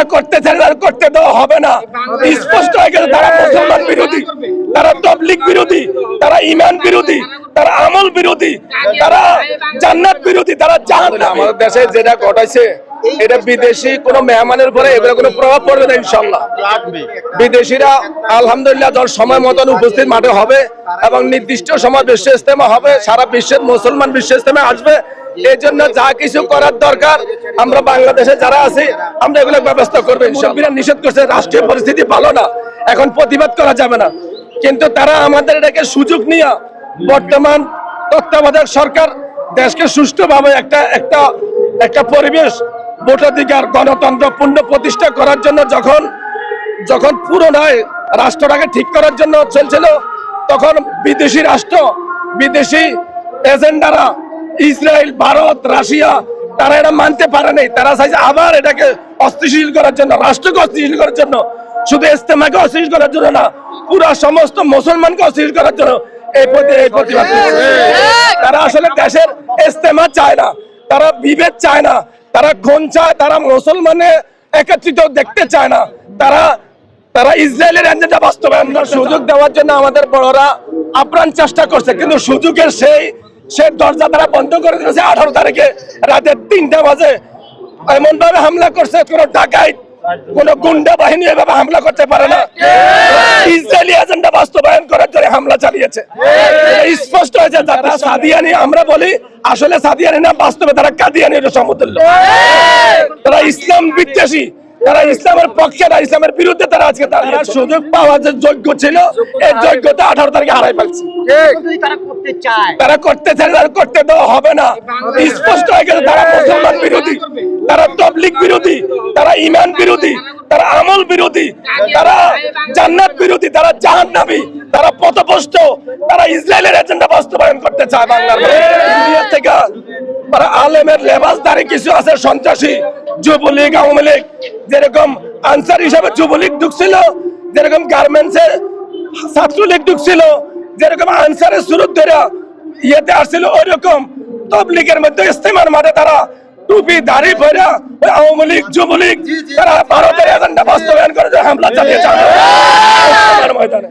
তারা করতে চায় আর করতে দেওয়া হবে না। স্পষ্ট হয়ে গেছে তারা মুসলমান বিরোধী, তারা তাবলীগ বিরোধী, তারা ঈমান বিরোধী, তারা আমল বিরোধী, তারা জান্নাত বিরোধী, তারা জাহান্নাম। আমাদের দেশে যেটা ঘটাইছে এটা বিদেশি কোন মেহমানের উপরে এবারে কোনো প্রভাব পড়বে না ইনশাআল্লাহ। বিদেশিরা আলহামদুলিল্লাহ দল সময় মতন উপস্থিত মাঠে হবে এবং নির্দিষ্ট সময় বিশ্ব ইজতেমা হবে, সারা বিশ্বের মুসলমান বিশ্ব ইজতেমা আসবে। এই জন্য যা কিছু করার দরকার আমরা বাংলাদেশে যারা আছি আমরা এগুলো ব্যবস্থা করবো ইনশাআল্লাহ। নিষেধ করছে, রাষ্ট্রীয় পরিস্থিতি ভালো না, এখন প্রতিবাদ করা যাবে না, কিন্তু তারা আমাদের এটাকে সুযোগ নিয়ে বর্তমান তত্ত্বাবধায়ক সরকার দেশকে সুষ্ঠুভাবে একটা পরিবেশ, ভোটাধিকার, গণতন্ত্র পূর্ণ প্রতিষ্ঠা করার জন্য যখন পুরোনায় রাষ্ট্রটাকে ঠিক করার জন্য চলছিল, তখন বিদেশি রাষ্ট্র, বিদেশি এজেন্ডারা, ইসরায়েল, ভারত, রাশিয়া, তারা এটা মানতে পারে নাই। তারা চাইছে আবার এটাকে অস্থিতিশীল করার জন্য, রাষ্ট্রকে অস্থিতিশীল করার জন্য, শুধু ইজতেমাকে অস্থিতিশীল করার জন্য না, পুরো সমস্ত মুসলমানকে অস্থিতিশীল করার জন্য এই প্রতিবাদ। তারা আসলে দেশের ইজতেমা চায় না, তারা বিভেদ চায় না, তারা খুন চায়, তারা মুসলমানে একত্রিত দেখতে চায় না, তারা ইসরায়েলের এজেন্ডা বাস্তবায়নের সুযোগ দেওয়ার জন্য আমাদের বড়রা আপ্রাণ চেষ্টা করছে, কিন্তু সুযোগের সেই দরজা তারা বন্ধ করে দিয়েছে। 18 তারিখে রাতে 3টা বাজে এমন ভাবে হামলা করছে, কোন ডাকাইত, কোন গুন্ডা বাহিনী এভাবে হামলা করতে পারে না। ইসরায়েলি এজেন্ডা বাস্তবায়ন করার জন্য হামলা চালিয়েছে। স্পষ্ট হয়েছে তারা সাদিয়ানি, আমরা বলি আসলে সাদিয়ানি না, বাস্তবে তারা কাদিয়ানির সমতুল্য। তারা ইসলাম বিদ্বেষী, তারা ইসলামের পক্ষে না, ইসলামের বিরুদ্ধে তারা আজকে তারা সুযোগ পাওয়ার যে যোগ্য ছিল এই যোগ্যতা 18 তারিখে হারাই ফেলছে। তারা করতে চায় আর করতে দেওয়া হবে না। স্পষ্ট হয়ে গেছে তারা মুসলমান বিরোধী, তারা তাবলীগ বিরোধী, তারা ঈমান বিরোধী, তারা আমল বিরোধী, তারা জান্নাত বিরোধী, তারা জাহান্নামী, তারা পথভ্রষ্ট, তারা ইসরায়েলের এজেন্ডা বাস্তবায়ন করতে চায় বাংলার দুনিয়া থেকে। তারা আলেমের লেবাসদারি কিছু আছে সন্ত্রাসী, যুবলীগ, আওয়ামী লীগ, যেরকম আনসার হিসাবে যুবলীগ ঢুকছিল, যেরকম গার্মেন্টসে ছাত্রলীগ ঢুকছিল, যেরকম আনসারের শুরু ধরে ইয়েতে আসছিল, ওই রকম তাবলীগের মধ্যে ইজতেমার মাঠে তারা টুপি দাড়ি পরে আওয়ামী লীগ, যুবলীগ, তারা ভারতের এজেন্ডা বাস্তবায়ন করে হামলা চালিয়েছে ময়দানে।